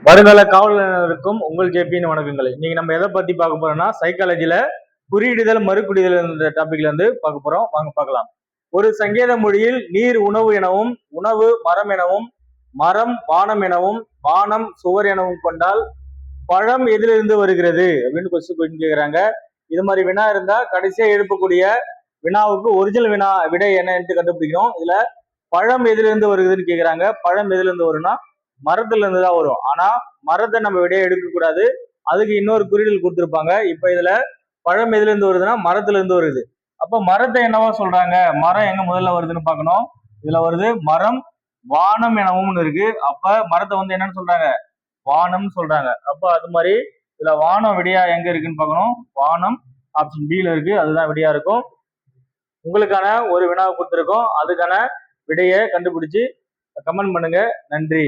வருங்கால காவலருக்கும் உங்கள் ஜேபியின் வணக்கங்கள். இன்னைக்கு நம்ம எதை பத்தி பார்க்க போறோம்னா சைக்காலஜில குறியிடுதல் மறுகுறியிடுதல் என்ற டாபிக்ல இருந்து பார்க்க போறோம். வாங்க பார்க்கலாம். ஒரு சங்கேத மொழியில் நீர் உணவு எனவும், உணவு மரம் எனவும், மரம் வானம் எனவும், வானம் சுவர் எனவும் கொண்டால் பழம் எதிலிருந்து வருகிறது அப்படின்னு கொஸ்டின் கேட்கிறாங்க. இது மாதிரி வினா இருந்தா கடைசியா எழுப்பக்கூடிய வினாவுக்கு ஒரிஜினல் வினா விடை என்னன்னு கண்டுபிடிக்கணும். இதுல பழம் எதிலிருந்து வருகிறதுன்னு கேட்கிறாங்க. பழம் எதிலிருந்து வரும்னா மரத்துல இருந்து தான் வரும். ஆனா மரத்தை நம்ம விடையை எடுக்க கூடாது, அதுக்கு இன்னொரு குறியீடு கொடுத்துருப்பாங்க. இப்ப இதுல பழம் எதுல இருந்து வருதுன்னா மரத்துல இருந்து வருது. அப்ப மரத்தை என்னவா சொல்றாங்க, மரம் எங்க முதல்ல வருதுன்னு பார்க்கணும். இதுல வருது மரம் வானம் எனவும் இருக்கு. அப்ப மரத்தை வந்து என்னன்னு சொல்றாங்க, வானம் சொல்றாங்க. அப்ப அது மாதிரி இதுல வானம் விடையா எங்க இருக்குன்னு பார்க்கணும். வானம் ஆப்ஷன் பில இருக்கு, அதுதான் விடையா இருக்கும். உங்களுக்கான ஒரு வினாவை கொடுத்துருக்கோம், அதுக்கான விடையை கண்டுபிடிச்சு கமெண்ட் பண்ணுங்க. நன்றி.